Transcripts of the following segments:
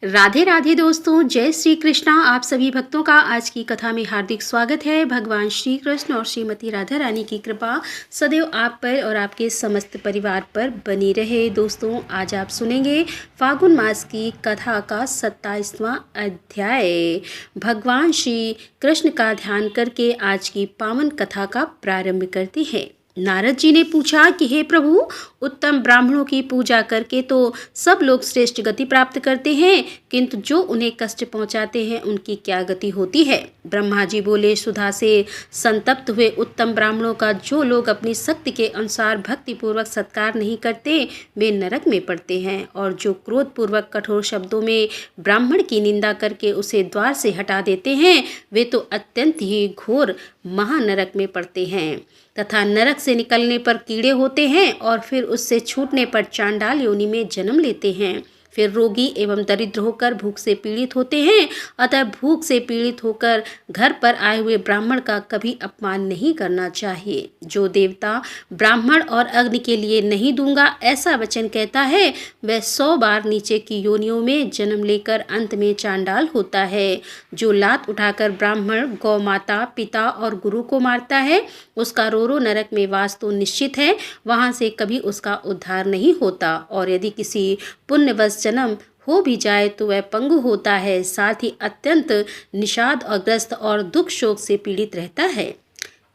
राधे राधे दोस्तों, जय श्री कृष्णा। आप सभी भक्तों का आज की कथा में हार्दिक स्वागत है। भगवान श्री कृष्ण और श्रीमती राधा रानी की कृपा सदैव आप पर और आपके समस्त परिवार पर बनी रहे। दोस्तों, आज आप सुनेंगे फागुन मास की कथा का 27वां अध्याय। भगवान श्री कृष्ण का ध्यान करके आज की पावन कथा का प्रारंभ करते हैं। नारद जी ने पूछा कि हे प्रभु, उत्तम ब्राह्मणों की पूजा करके तो सब लोग श्रेष्ठ गति प्राप्त करते हैं, किंतु जो उन्हें कष्ट पहुंचाते हैं उनकी क्या गति होती है। ब्रह्मा जी बोले, सुधा से संतप्त हुए उत्तम ब्राह्मणों का जो लोग अपनी शक्ति के अनुसार भक्ति पूर्वक सत्कार नहीं करते वे नरक में पड़ते हैं, और जो क्रोध पूर्वक कठोर शब्दों में ब्राह्मण की निंदा करके उसे द्वार से हटा देते हैं वे तो अत्यंत ही घोर महानरक में पड़ते हैं तथा नरक से निकलने पर कीड़े होते हैं और फिर उससे छूटने पर चांडाल योनि में जन्म लेते हैं। फिर रोगी एवं दरिद्र होकर भूख से पीड़ित होते हैं। अतः भूख से पीड़ित होकर घर पर आए हुए ब्राह्मण का कभी अपमान नहीं करना चाहिए। जो देवता ब्राह्मण और अग्नि के लिए नहीं दूंगा ऐसा वचन कहता है, वह 100 बार नीचे की योनियों में जन्म लेकर अंत में चांडाल होता है। जो लात उठाकर ब्राह्मण, गौ माता, पिता और गुरु को मारता है उसका रोरो नरक में वास तो निश्चित है, वहां से कभी उसका उद्धार नहीं होता। और यदि किसी पुण्यवश जन्म हो भी जाए तो वह पंगु होता है, साथ ही अत्यंत निषाद और ग्रस्त और दुख शोक से पीड़ित रहता है।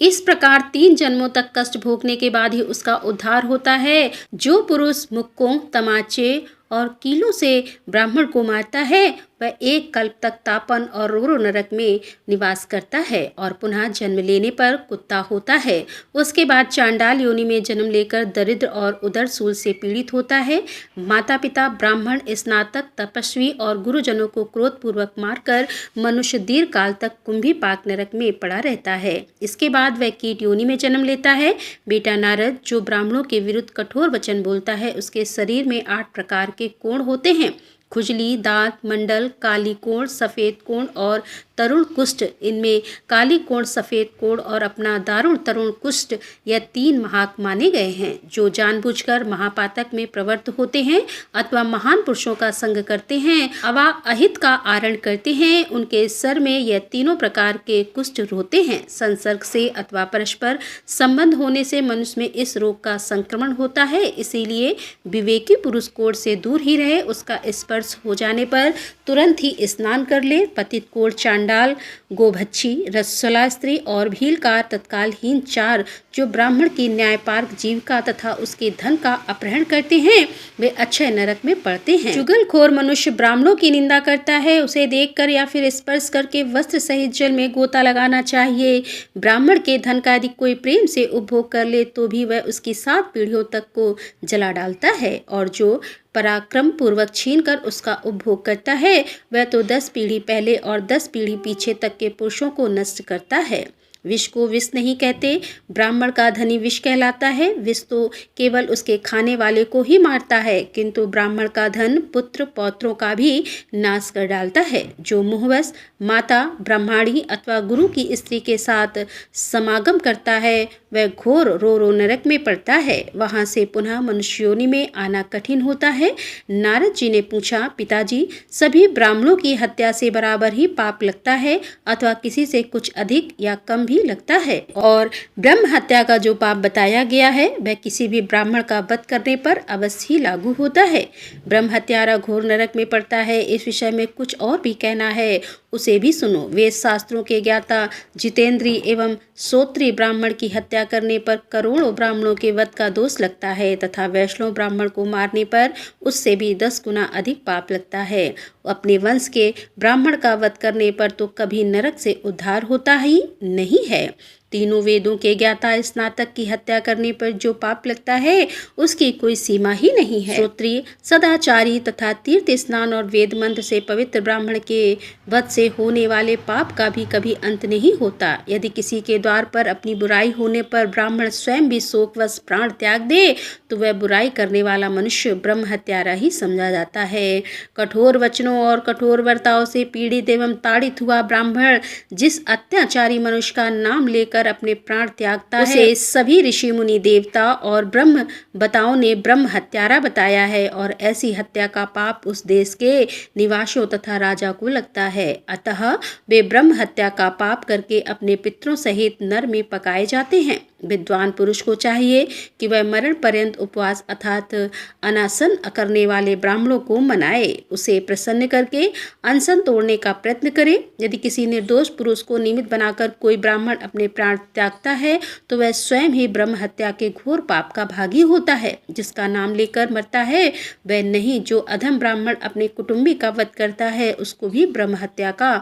इस प्रकार 3 जन्मों तक कष्ट भोगने के बाद ही उसका उद्धार होता है। जो पुरुष मुक्कों, तमाचे और कीलों से ब्राह्मण को मारता है वह 1 कल्प तक तापन और रोरो नरक में निवास करता है और पुनः जन्म लेने पर कुत्ता होता है। उसके बाद चांडाल योनि में जन्म लेकर दरिद्र और उदर सूल से पीड़ित होता है। माता पिता, ब्राह्मण, स्नातक, तपस्वी और गुरुजनों को क्रोध पूर्वक मारकर मनुष्य दीर्घ काल तक कुंभी पाक नरक में पड़ा रहता है। इसके बाद वह कीट योनि में जन्म लेता है। बेटा नारद, जो ब्राह्मणों के विरुद्ध कठोर वचन बोलता है उसके शरीर में 8 प्रकार के कोण होते हैं। खुजली, दांत, मंडल, काली कोण, सफेद कोण और तरुण कुष्ठ। इनमें काली कोण, सफेद कोण और अपना दारुण तरुण कुष्ठ यह 3 महाक माने गए हैं। जो जानबूझकर महापातक में प्रवृत्त होते हैं अथवा महान पुरुषों का संग करते हैं अवा अहित का आरण करते हैं, उनके सर में यह 3 प्रकार के कुष्ठ होते हैं। संसर्ग से अथवा परस्पर संबंध होने से मनुष्य में इस रोग का संक्रमण होता है, इसीलिए विवेकी पुरुष कोढ़ से दूर ही रहे। उसका स्पर्श हो जाने पर तुरंत ही स्नान कर ले। पतित कोढ़, चांडाल, गोभच्छी, रसोला स्त्री और भीलकार तत्कालहीन 4 जो ब्राह्मण की न्यायपार्क जीविका तथा उसके धन का अपहरण करते हैं वे अक्षय नरक में पड़ते हैं। चुगलखोर मनुष्य ब्राह्मणों की निंदा करता है, उसे देखकर या फिर स्पर्श करके वस्त्र सहित जल में गोता लगाना चाहिए। ब्राह्मण के धन का यदि कोई प्रेम से उपभोग कर ले तो भी वह उसकी 7 पीढ़ियों तक को जला डालता है, और जो पराक्रम पूर्वक छीन कर उसका उपभोग करता है वह तो 10 पीढ़ी पहले और 10 पीढ़ी पीछे तक के पुरुषों को नष्ट करता है। विष को विष नहीं कहते, ब्राह्मण का धनी विष कहलाता है। विष तो केवल उसके खाने वाले को ही मारता है, किंतु ब्राह्मण का धन पुत्र पौत्रों का भी नाश कर डालता है। जो मुहवश माता, ब्राह्मणी अथवा गुरु की स्त्री के साथ समागम करता है वह घोर रोरो नरक में पड़ता है, वहां से पुनः मनुष्य योनि में आना कठिन होता है। नारद जी ने पूछा, पिताजी, सभी ब्राह्मणों की हत्या से बराबर ही पाप लगता है अथवा किसी से कुछ अधिक या कम भी लगता है? और ब्रह्म हत्या का जो पाप बताया गया है वह किसी भी ब्राह्मण का वध करने पर अवश्य ही लागू होता है। ब्रह्म हत्यारा घोर नरक में पड़ता है। इस विषय में कुछ और भी कहना है, उसे भी सुनो। वेद शास्त्रों के ज्ञाता जितेंद्री एवं श्रोत्री ब्राह्मण की हत्या करने पर करोड़ों ब्राह्मणों के वध का दोष लगता है तथा वैष्णव ब्राह्मण को मारने पर उससे भी 10 गुना अधिक पाप लगता है। अपने वंश के ब्राह्मण का वध करने पर तो कभी नरक से उद्धार होता ही नहीं है। तीनों वेदों के ज्ञाता स्नातक की हत्या करने पर जो पाप लगता है उसकी कोई सीमा ही नहीं है। श्रोत्रिय, सदाचारी तथा तीर्थ स्नान और वेद मंत्र से पवित्र ब्राह्मण के वध से होने वाले पाप का भी कभी अंत नहीं होता। यदि किसी के द्वार पर अपनी बुराई होने पर ब्राह्मण स्वयं भी शोकवश प्राण त्याग दे तो वह बुराई करने वाला मनुष्य ब्रह्म हत्यारा ही समझा जाता है। कठोर वचनों और कठोर वर्ताव से पीड़ित एवं ताड़ित हुआ ब्राह्मण जिस अत्याचारी मनुष्य का नाम लेकर लेकर अपने प्राण त्यागता है उसे सभी ऋषि मुनि देवता और ब्रह्म बताओं ने ब्रह्म हत्यारा बताया है और ऐसी हत्या का पाप उस देश के निवासियों तथा राजा को लगता है। अतः वे ब्रह्म हत्या का पाप करके अपने पितरों सहित नर में पकाए जाते हैं। विद्वान पुरुष को चाहिए कि वह मरण पर्यंत उपवास अर्थात अनासन करने वाले ब्राह्मणों को मनाए, उसे प्रसन्न करके अनशन तोड़ने का प्रयत्न करे। यदि किसी निर्दोष पुरुष को निमित्त बनाकर कोई ब्राह्मण अपने प्राण त्यागता है तो वह स्वयं ही ब्रह्म हत्या के घोर पाप का भागी होता है। जिसका नाम लेकर मरता है वह नहीं, जो अधम ब्राह्मण अपने कुटुंबी का वध करता है उसको भी ब्रह्म हत्या का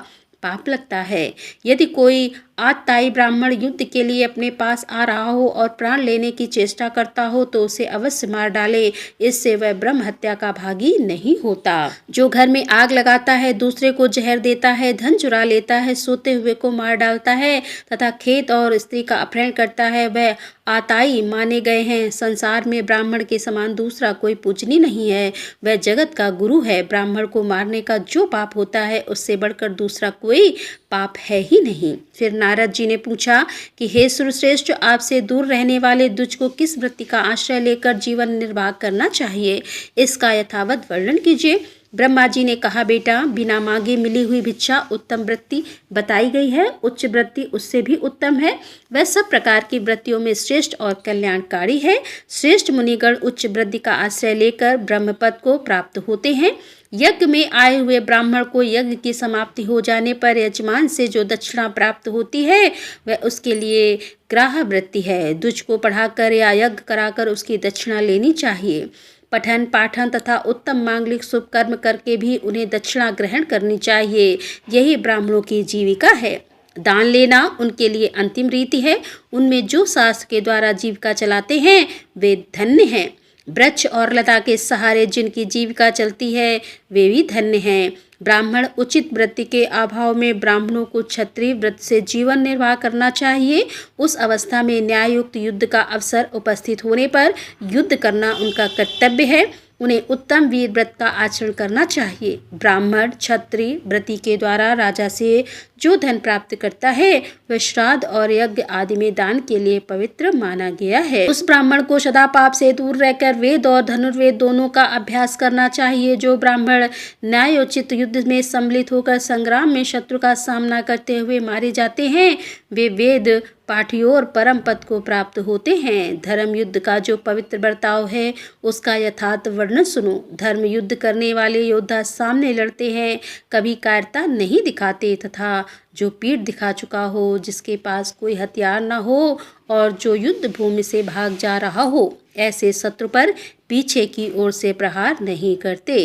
पाप लगता है। यदि कोई आतताई ब्राह्मण युद्ध के लिए अपने पास आ रहा हो और प्राण लेने की चेष्टा करता हो तो उसे अवश्य मार डाले, इससे वह ब्रह्म हत्या का भागी नहीं होता। जो घर में आग लगाता है, दूसरे को जहर देता है, धन चुरा लेता है, सोते हुए को मार डालता है तथा खेत और स्त्री का अपहरण करता है, वह आताई माने गए हैं। संसार में ब्राह्मण के समान दूसरा कोई पूजनीय नहीं है, वह जगत का गुरु है। ब्राह्मण को मारने का जो पाप होता है उससे बढ़कर दूसरा कोई पाप है ही नहीं। फिर नारद जी ने पूछा कि हे सुरश्रेष्ठ, आपसे दूर रहने वाले द्विज को किस वृत्ति का आश्रय लेकर जीवन निर्वाह करना चाहिए, इसका यथावत वर्णन कीजिए। ब्रह्मा जी ने कहा, बेटा, बिना मांगे मिली हुई भिक्षा उत्तम वृत्ति बताई गई है। उच्च वृत्ति उससे भी उत्तम है, वह सब प्रकार की वृत्तियों में श्रेष्ठ और कल्याणकारी है। श्रेष्ठ मुनिगण उच्च वृत्ति का आश्रय लेकर ब्रह्मपद को प्राप्त होते हैं। यज्ञ में आए हुए ब्राह्मण को यज्ञ की समाप्ति हो जाने पर यजमान से जो दक्षिणा प्राप्त होती है वह उसके लिए ग्राह्य वृत्ति है। द्विज को पढ़ाकर या यज्ञ कराकर उसकी दक्षिणा लेनी चाहिए। पठन पाठन तथा उत्तम मांगलिक शुभ कर्म करके भी उन्हें दक्षिणा ग्रहण करनी चाहिए। यही ब्राह्मणों की जीविका है। दान लेना उनके लिए अंतिम रीति है। उनमें जो शास्त्र के द्वारा जीविका चलाते हैं वे धन्य हैं। वृक्ष और लता के सहारे जिनकी जीविका चलती है वे भी धन्य हैं। ब्राह्मण उचित वृत्ति के अभाव में ब्राह्मणों को क्षत्रिय व्रत से जीवन निर्वाह करना चाहिए। उस अवस्था में न्याययुक्त युद्ध का अवसर उपस्थित होने पर युद्ध करना उनका कर्तव्य है। उन्हें उत्तम वीर व्रत का आचरण करना चाहिए। ब्राह्मण क्षत्रिय व्रति के द्वारा राजा से जो धन प्राप्त करता है वह श्राद्ध और यज्ञ आदि में दान के लिए पवित्र माना गया है। उस ब्राह्मण को सदा पाप से दूर रहकर वेद और धनुर्वेद दोनों का अभ्यास करना चाहिए। जो ब्राह्मण न्यायोचित युद्ध में सम्मिलित होकर संग्राम में शत्रु का सामना करते हुए मारे जाते हैं वे वेद पाठियों और परम पद को प्राप्त होते हैं। धर्म युद्ध का जो पवित्र बर्ताव है उसका यथार्थ वर्णन सुनो। धर्म युद्ध करने वाले योद्धा सामने लड़ते हैं, कभी कायरता नहीं दिखाते तथा जो पीठ दिखा चुका हो, जिसके पास कोई हथियार न हो और जो युद्ध भूमि से भाग जा रहा हो, ऐसे शत्रु पर पीछे की ओर से प्रहार नहीं करते।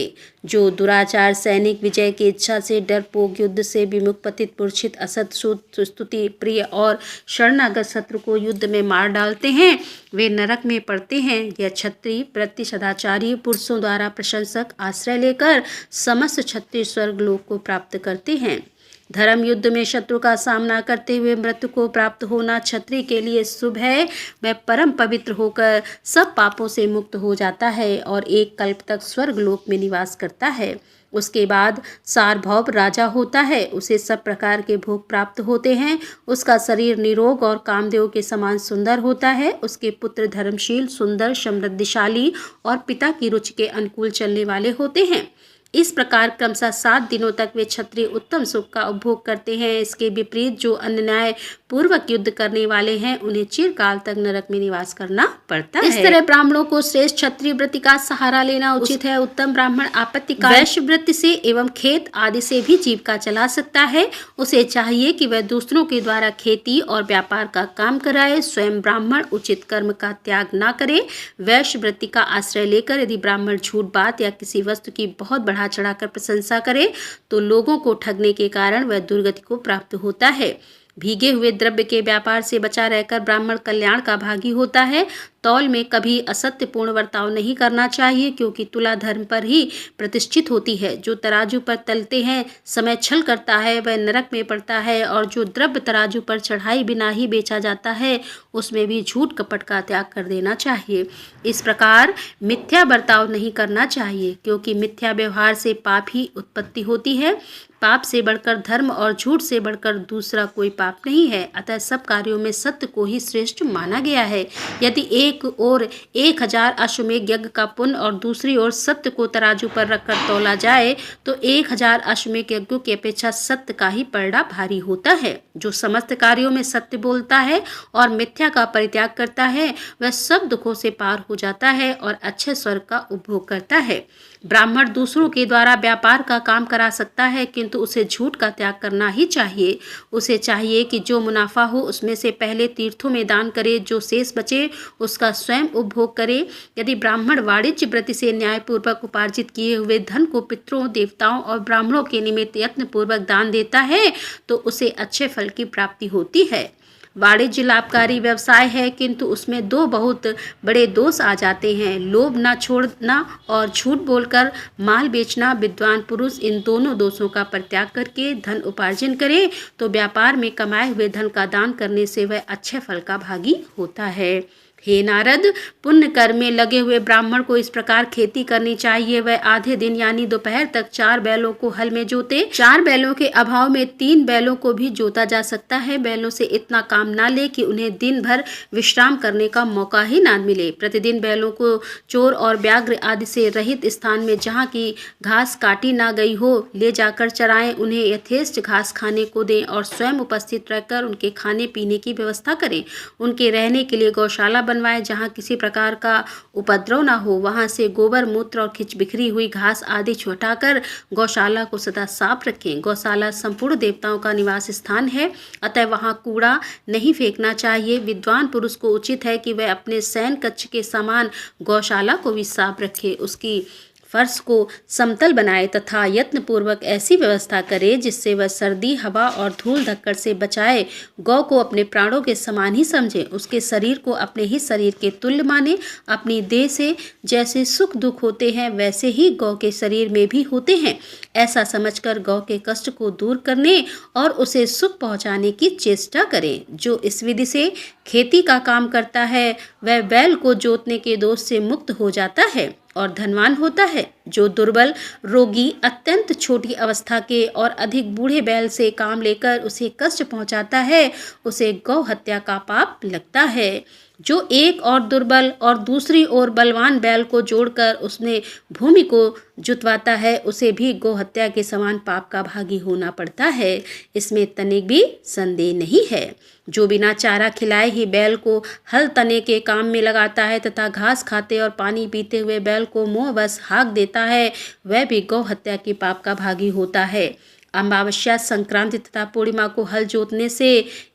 जो दुराचार सैनिक विजय की इच्छा से डरपोक युद्ध से विमुख पतित मूर्छित असत शुद्ध स्तुति प्रिय और शरणागत शत्रु को युद्ध में मार डालते हैं वे नरक में पड़ते हैं। यह क्षत्रिय व्रति सदाचारी पुरुषों द्वारा प्रशंसक आश्रय लेकर समस्त क्षत्रिय स्वर्ग लोक को प्राप्त करते हैं। धर्म युद्ध में शत्रु का सामना करते हुए मृत्यु को प्राप्त होना क्षत्रिय के लिए शुभ है। वह परम पवित्र होकर सब पापों से मुक्त हो जाता है और एक कल्प तक स्वर्ग लोक में निवास करता है। उसके बाद सार्वभौम राजा होता है, उसे सब प्रकार के भोग प्राप्त होते हैं। उसका शरीर निरोग और कामदेव के समान सुंदर होता है। उसके पुत्र धर्मशील, सुंदर, समृद्धिशाली और पिता की रुचि के अनुकूल चलने वाले होते हैं। इस प्रकार क्रमशः 7 दिनों तक वे क्षत्रिय उत्तम सुख का उपभोग करते हैं। इसके विपरीत जो अन्याय पूर्वक युद्ध करने वाले हैं उन्हें चिरकाल तक नरक में निवास करना पड़ता है। इस तरह ब्राह्मणों को श्रेष्ठ क्षत्रिय व्रत का सहारा लेना उचित है। उत्तम ब्राह्मण आपत्तिकाल वैश्य व्रत से एवं खेत आदि से भी जीविका चला सकता है। उसे चाहिए कि वह दूसरों के द्वारा खेती और व्यापार का काम कराए। स्वयं ब्राह्मण उचित कर्म का त्याग न करे। वैश्य व्रत का आश्रय लेकर यदि ब्राह्मण झूठ बात या किसी वस्तु की बहुत बढ़ा चढ़ाकर प्रशंसा करे तो लोगों को ठगने के कारण वह दुर्गति को प्राप्त होता है। भीगे हुए द्रव्य के व्यापार से बचा रहकर ब्राह्मण कल्याण का भागी होता है। तौल में कभी असत्यपूर्ण बर्ताव नहीं करना चाहिए, क्योंकि तुला धर्म पर ही प्रतिष्ठित होती है। जो तराजू पर तलते हैं समय छल करता है वह नरक में पड़ता है, और जो द्रव्य तराजू पर चढ़ाई बिना ही बेचा जाता है उसमें भी झूठ कपट का त्याग कर देना चाहिए। इस प्रकार मिथ्या बर्ताव नहीं करना चाहिए, क्योंकि मिथ्या व्यवहार से पाप ही उत्पत्ति होती है। पाप से बढ़कर धर्म और झूठ से बढ़कर दूसरा कोई पाप नहीं है। अतः सब कार्यों में सत्य को ही श्रेष्ठ माना गया है। यदि एक ओर 1000 अश्वमेध यज्ञ का पुण्य और दूसरी ओर सत्य को तराजू पर रखकर तौला जाए तो 1000 अश्वमेध यज्ञों की अपेक्षा सत्य का ही पलड़ा भारी होता है। जो समस्त कार्यों में सत्य बोलता है और मिथ्या का परित्याग करता है वह सब दुखों से पार हो जाता है और अच्छे स्वर्ग का उपभोग करता है। ब्राह्मण दूसरों के द्वारा व्यापार का काम करा सकता है, किंतु उसे झूठ का त्याग करना ही चाहिए। उसे चाहिए कि जो मुनाफा हो उसमें से पहले तीर्थों में दान करे, जो शेष बचे उसका स्वयं उपभोग करे। यदि ब्राह्मण वाणिज्य वृत्ति से न्यायपूर्वक उपार्जित किए हुए धन को पितरों, देवताओं और ब्राह्मणों के निमित्त यत्नपूर्वक दान देता है तो उसे अच्छे फल की प्राप्ति होती है। वाणिज्य लाभकारी व्यवसाय है, किंतु उसमें दो बहुत बड़े दोष आ जाते हैं। लोभ न छोड़ना और झूठ बोलकर माल बेचना। विद्वान पुरुष इन दोनों दोषों का परित्याग करके धन उपार्जन करे तो व्यापार में कमाए हुए धन का दान करने से वह अच्छे फल का भागी होता है। हे नारद, पुण्य कर्म में लगे हुए ब्राह्मण को इस प्रकार खेती करनी चाहिए। वह आधे दिन यानी दोपहर तक 4 बैलों को हल में जोते। 4 बैलों के अभाव में 3 बैलों को भी जोता जा सकता है। बैलों से इतना काम ना ले कि उन्हें दिन भर विश्राम करने का मौका ही ना मिले। प्रतिदिन बैलों को चोर और व्याघ्र आदि से रहित स्थान में जहाँ की घास काटी ना गई हो ले जाकर चराएं। उन्हें यथेष्ट घास खाने को दें और स्वयं उपस्थित रहकर उनके खाने पीने की व्यवस्था करें। उनके रहने के लिए गौशाला बनवाएं जहाँ किसी प्रकार का उपद्रव ना हो। वहां से गोबर, मूत्र और खिच बिखरी हुई घास आदि छुटाकर गौशाला को सदा साफ रखें। गौशाला संपूर्ण देवताओं का निवास स्थान है, अतः वहां कूड़ा नहीं फेंकना चाहिए। विद्वान पुरुष को उचित है कि वह अपने शयन कक्ष के समान गौशाला को भी साफ रखे, उसकी फर्श को समतल बनाए तथा यत्नपूर्वक ऐसी व्यवस्था करे जिससे वह सर्दी, हवा और धूल धक्कड़ से बचाए। गौ को अपने प्राणों के समान ही समझे, उसके शरीर को अपने ही शरीर के तुल्य माने। अपनी देह से जैसे सुख दुख होते हैं वैसे ही गौ के शरीर में भी होते हैं। ऐसा समझकर गौ के कष्ट को दूर करने और उसे सुख पहुँचाने की चेष्टा करें। जो इस विधि से खेती का काम करता है वह बैल को जोतने के दोष से मुक्त हो जाता है और धनवान होता है। जो दुर्बल, रोगी, अत्यंत छोटी अवस्था के और अधिक बूढ़े बैल से काम लेकर उसे कष्ट पहुंचाता है उसे गौ हत्या का पाप लगता है। जो एक और दुर्बल और दूसरी ओर बलवान बैल को जोड़कर उसने भूमि को जुतवाता है उसे भी गौ हत्या के समान पाप का भागी होना पड़ता है। इसमें तनिक भी संदेह नहीं है। जो बिना चारा खिलाए ही बैल को हल तने के काम में लगाता है तथा घास खाते और पानी पीते हुए बैल को मोहवश हाँक देता है वह भी गौ हत्या के पाप का भागी होता है। अमावस्या, संक्रांति तथा पूर्णिमा को हल जोतने से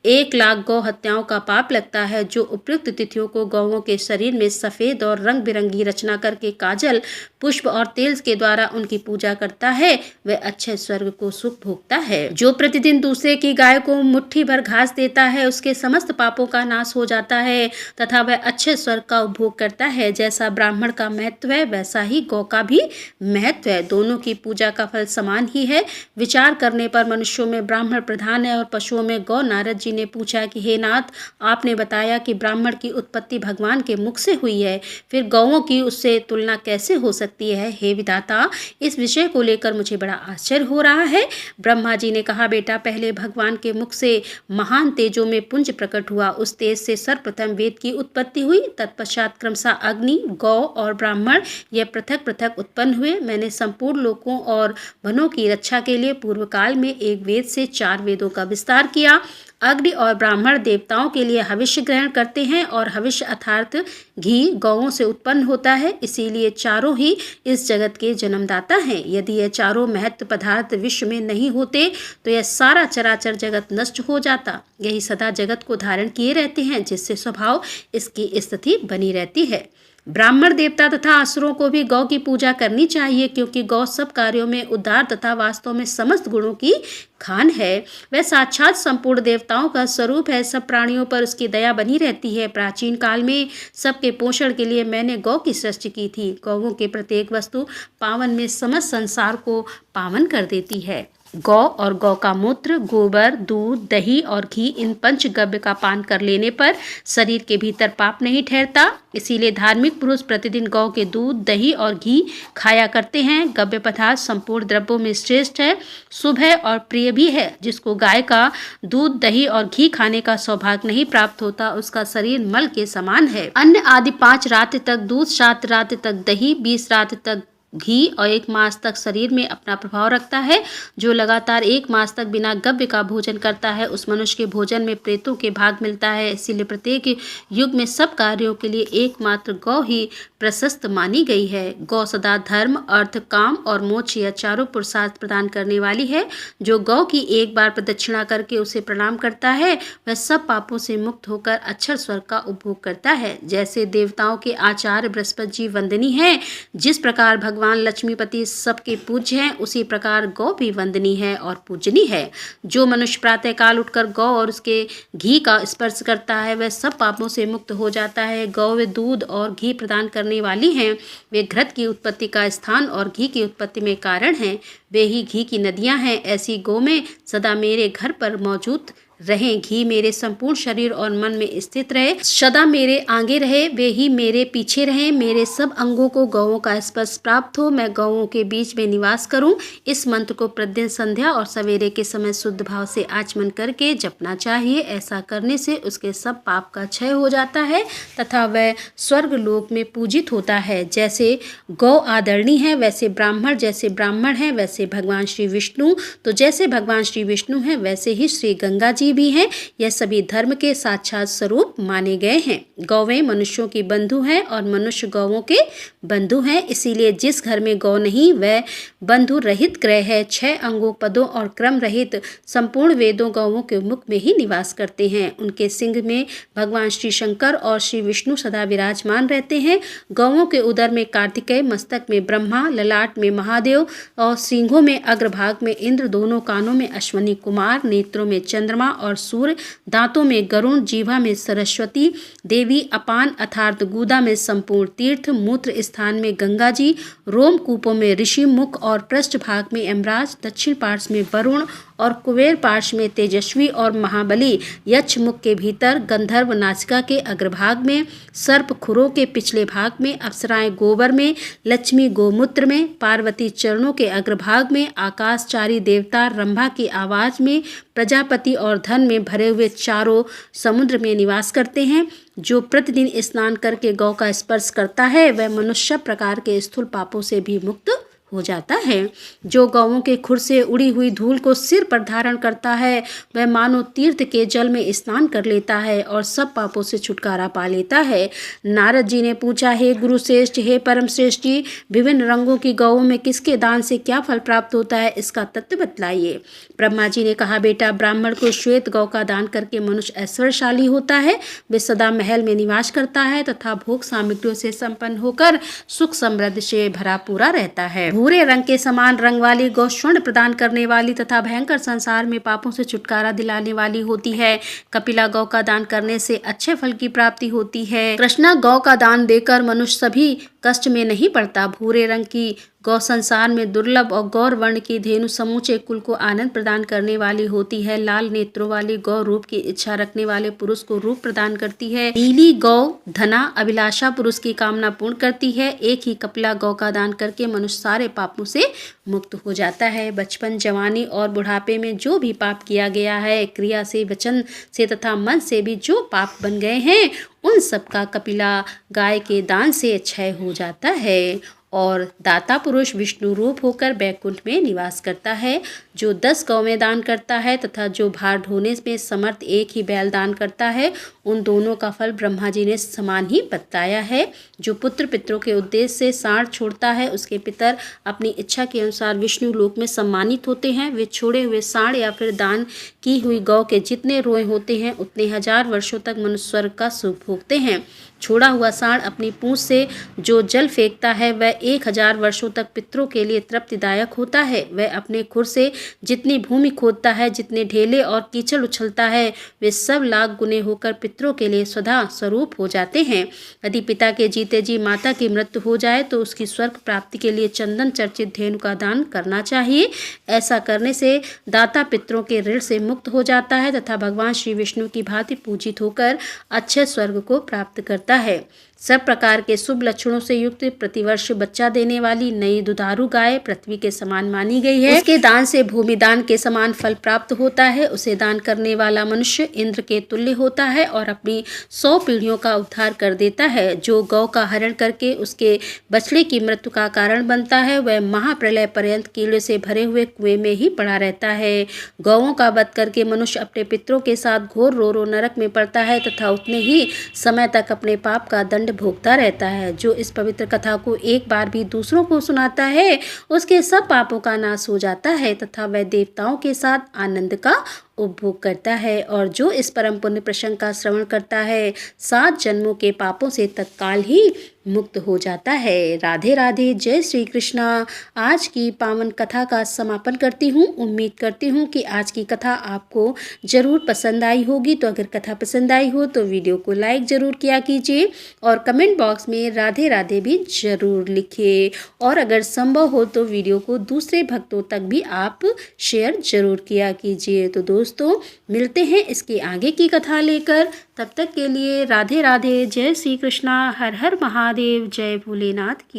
1 लाख गौ हत्याओं का पाप लगता है। जो उपयुक्त तिथियों को गौओं के शरीर में सफ़ेद और रंग बिरंगी रचना करके काजल, पुष्प और तेल के द्वारा उनकी पूजा करता है वह अच्छे स्वर्ग को सुख भोगता है। जो प्रतिदिन दूसरे की गाय को मुट्ठी भर घास देता है उसके समस्त पापों का नाश हो जाता है तथा वह अच्छे स्वर्ग का उपभोग करता है। जैसा ब्राह्मण का महत्व है वैसा ही गौ का भी महत्व है। दोनों की पूजा का फल समान ही है। विचार करने पर मनुष्यों में ब्राह्मण प्रधान है और पशुओं में गौ। नारद जी ने पूछा कि हे नाथ, आपने बताया कि ब्राह्मण की उत्पत्ति भगवान के मुख से हुई है, फिर गौओं की उससे तुलना कैसे हो सकती है? हे विधाता, इस विषय को लेकर मुझे बड़ा आश्चर्य हो रहा है। ब्रह्मा जी ने कहा, बेटा, पहले भगवान के मुख से महान तेजों में पुंज प्रकट हुआ। उस तेज से सर्वप्रथम वेद की उत्पत्ति हुई। तत्पश्चात क्रमशः अग्नि, गौ और ब्राह्मण यह पृथक पृथक उत्पन्न हुए। मैंने संपूर्ण लोकों और वनों की रक्षा के लिए पूर्व काल में एक वेद से 4 वेदों का विस्तार किया। अग्नि और ब्राह्मण देवताओं के लिए हविष्य ग्रहण करते हैं और हविष्य अर्थात घी गौओं से उत्पन्न होता है, इसीलिए चारों ही इस जगत के जन्मदाता हैं। यदि ये चारों महत्व पदार्थ विश्व में नहीं होते तो यह सारा चराचर जगत नष्ट हो जाता। यही सदा जगत को धारण किए रहते हैं जिससे स्वभाव इसकी स्थिति बनी रहती है। ब्राह्मण देवता तथा असुरों को भी गौ की पूजा करनी चाहिए, क्योंकि गौ सब कार्यों में उद्धार तथा वास्तव में समस्त गुणों की खान है। वह साक्षात संपूर्ण देवताओं का स्वरूप है। सब प्राणियों पर उसकी दया बनी रहती है। प्राचीन काल में सबके पोषण के लिए मैंने गौ की सृष्टि की थी। गौओं के प्रत्येक वस्तु पावन में समस्त संसार को पावन कर देती है। गौ और गौ का मूत्र, गोबर, दूध, दही और घी, इन पंचगव्य का पान कर लेने पर शरीर के भीतर पाप नहीं ठहरता। इसीलिए धार्मिक पुरुष प्रतिदिन गौ के दूध, दही और घी खाया करते हैं। गव्य पदार्थ संपूर्ण द्रव्यों में श्रेष्ठ है, शुभ है और प्रिय भी है। जिसको गाय का दूध, दही और घी खाने का सौभाग्य नहीं प्राप्त होता, उसका शरीर मल के समान है। अन्न आदि 5 रात्रि तक दूध, 7 रात्रि तक दही, 20 रात्रि तक घी और 1 मास तक शरीर में अपना प्रभाव रखता है। जो लगातार 1 मास तक बिना गव्य का भोजन करता है, उस मनुष्य के भोजन में प्रेतों के भाग मिलता है। इसीलिए प्रत्येक युग में सब कार्यों के लिए एकमात्र गौ ही प्रशस्त मानी गई है। गौ सदा धर्म, अर्थ, काम और मोक्ष यह चारों पुरुषार्थ प्रदान करने वाली है। जो गौ की एक बार प्रदक्षिणा करके उसे प्रणाम करता है, वह सब पापों से मुक्त होकर अक्षर स्वर्ग का उपभोग करता है। जैसे देवताओं के आचार्य बृहस्पति जी वंदनीय हैं, जिस प्रकार भगवान लक्ष्मीपति सबके पूज्य हैं, उसी प्रकार गौ भी वंदनीय है और पूजनीय है। जो मनुष्य प्रातः काल उठकर गौ और उसके घी का स्पर्श करता है, वह सब पापों से मुक्त हो जाता है। गौ वे दूध और घी प्रदान करने वाली हैं। वे घृत की उत्पत्ति का स्थान और घी की उत्पत्ति में कारण हैं। वे ही घी की नदियां हैं। ऐसी गौ में सदा मेरे घर पर मौजूद रहें। घी मेरे संपूर्ण शरीर और मन में स्थित रहे, सदा मेरे आगे रहे। वे ही मेरे पीछे रहें। मेरे सब अंगों को गौओं का स्पर्श प्राप्त हो। मैं गौओं के बीच में निवास करूं। इस मंत्र को प्रतिदिन संध्या और सवेरे के समय शुद्ध भाव से आचमन करके जपना चाहिए। ऐसा करने से उसके सब पाप का क्षय हो जाता है तथा वह स्वर्ग लोक में पूजित होता है। जैसे गौ आदरणीय है, वैसे ब्राह्मण जैसे ब्राह्मण है, वैसे भगवान श्री विष्णु, तो जैसे भगवान श्री विष्णु है, वैसे ही श्री गंगा जी भी हैं। यह सभी धर्म के साक्षात स्वरूप माने गए हैं। गौवें मनुष्यों की बंधु हैं और मनुष्य गौओं के बंधु हैं। इसीलिए जिस घर में गौ नहीं, वह बंधु रहित ग्रह है। 6 अंगों, पदों और क्रम रहित संपूर्ण वेदों गौओं के मुख में ही निवास करते हैं। उनके सिंह में भगवान श्री शंकर और श्री विष्णु सदा विराजमान रहते हैं। गौओं के उदर में कार्तिकेय, मस्तक में ब्रह्मा, ललाट में महादेव और सिंहों में अग्रभाग में इंद्र, दोनों कानों में अश्वनी कुमार, नेत्रों में चंद्रमा और सूर्य, दांतों में गरुण, जीवा में सरस्वती देवी, अपान अर्थात गुदा में संपूर्ण तीर्थ, मूत्र स्थान में गंगा जी, रोम कूपों में ऋषि, मुख और पृष्ठ भाग में यमराज, दक्षिण पार्श्व में वरुण और कुबेर पार्श्व में तेजस्वी और महाबली, यक्ष मुख के भीतर, गंधर्व नासिका के अग्रभाग में, सर्प खुरों के पिछले भाग में, अप्सराएं गोबर में, लक्ष्मी गोमूत्र में, पार्वती चरणों के अग्रभाग में, आकाशचारी देवता रंभा की आवाज में, प्रजापति और धन में भरे हुए चारों समुद्र में निवास करते हैं। जो प्रतिदिन स्नान करके गौ का स्पर्श करता है, वह मनुष्य प्रकार के स्थूल पापों से भी मुक्त हो जाता है। जो गौओं के खुर से उड़ी हुई धूल को सिर पर धारण करता है, वह मानो तीर्थ के जल में स्नान कर लेता है और सब पापों से छुटकारा पा लेता है। नारद जी ने पूछा, हे गुरु श्रेष्ठ, हे परम श्रेष्ठ जी, विभिन्न रंगों की गौओं में किसके दान से क्या फल प्राप्त होता है, इसका तत्व बतलाइए। ब्रह्मा जी ने कहा, बेटा, ब्राह्मण को श्वेत गौ का दान करके मनुष्य ऐश्वर्यशाली होता है। वे सदा महल में निवास करता है तथा भोग सामग्रियों से संपन्न होकर सुख समृद्धि से भरा पूरा रहता है। भूरे रंग के समान रंग वाली गौ स्वर्ण प्रदान करने वाली तथा भयंकर संसार में पापों से छुटकारा दिलाने वाली होती है। कपिला गौ का दान करने से अच्छे फल की प्राप्ति होती है। कृष्णा गौ का दान देकर मनुष्य सभी कष्ट में नहीं पड़ता। भूरे रंग की गौ संसार में दुर्लभ और गौर वर्ण की धेनु समूचे कुल को आनंद प्रदान करने वाली होती है। लाल नेत्रों वाली गौ रूप की इच्छा रखने वाले पुरुष को रूप प्रदान करती है। नीली गौ धना अभिलाषा पुरुष की कामना पूर्ण करती है। एक ही कपिला गौ का दान करके मनुष्य सारे पापों से मुक्त हो जाता है। बचपन, जवानी और बुढ़ापे में जो भी पाप किया गया है, क्रिया से, वचन से तथा मन से भी जो पाप बन गए हैं, उन सब का कपिला गाय के दान से क्षय हो जाता है और दाता पुरुष विष्णु रूप होकर बैकुंठ में निवास करता है। जो 10 गौवें दान करता है तथा जो भार ढोने में समर्थ एक ही बैल दान करता है, उन दोनों का फल ब्रह्मा जी ने समान ही बताया है। जो पुत्र पितरों के उद्देश्य से साँड़ छोड़ता है, उसके पितर अपनी इच्छा के अनुसार विष्णु लोक में सम्मानित होते हैं। वे छोड़े हुए साँड़ या फिर दान की हुई गौ के जितने रोए होते हैं, उतने 1000 वर्षों तक मनुष्य स्वर्ग का सुख भोगते हैं। छोड़ा हुआ सांड अपनी पूंछ से जो जल फेंकता है वह 1000 वर्षों तक पितरों के लिए तृप्तिदायक होता है। वह अपने खुर से जितनी भूमि खोदता है, जितने ढेले और कीचड़ उछलता है, वे सब लाख गुने होकर पितरों के लिए सदा स्वरूप हो जाते हैं। यदि पिता के जीते जी माता की मृत्यु हो जाए तो उसकी स्वर्ग प्राप्ति के लिए चंदन चर्चित धेनु का दान करना चाहिए। ऐसा करने से दाता पितरों के ऋण से मुक्त हो जाता है तथा भगवान श्री विष्णु की भांति पूजित होकर अच्छे स्वर्ग को प्राप्त करता है। सब प्रकार के शुभ लक्षणों से युक्त प्रतिवर्ष बच्चा देने वाली नई दुधारू गाय पृथ्वी के समान मानी गई है। उसके दान से भूमि दान के समान फल प्राप्त होता है। उसे दान करने वाला मनुष्य इंद्र के तुल्य होता है और अपनी 100 पीढ़ियों का उद्धार कर देता है। जो गौ का हरण करके उसके बछड़े की मृत्यु का कारण बनता है वह महाप्रलय पर्यंत कीड़े से भरे हुए कुएं में ही पड़ा रहता है। गौओं का वध करके मनुष्य अपने पितरों के साथ घोर रो नरक में पड़ता है तथा उतने ही समय तक अपने पाप का दंड भोगता रहता है। जो इस पवित्र कथा को एक बार भी दूसरों को सुनाता है उसके सब पापों का नाश हो जाता है तथा वह देवताओं के साथ आनंद का उपभोग करता है। और जो इस परम पुण्य प्रसंग का श्रवण करता है 7 जन्मों के पापों से तत्काल ही मुक्त हो जाता है। राधे राधे। जय श्री कृष्णा। आज की पावन कथा का समापन करती हूँ। उम्मीद करती हूँ कि आज की कथा आपको ज़रूर पसंद आई होगी। तो अगर कथा पसंद आई हो तो वीडियो को लाइक ज़रूर किया कीजिए और कमेंट बॉक्स में राधे राधे भी ज़रूर लिखिए। और अगर संभव हो तो वीडियो को दूसरे भक्तों तक भी आप शेयर ज़रूर किया कीजिए। तो दोस्तों मिलते हैं इसके आगे की कथा लेकर। तब तक के लिए राधे राधे। जय श्री कृष्णा। हर हर महादेव। जय भोलेनाथ की।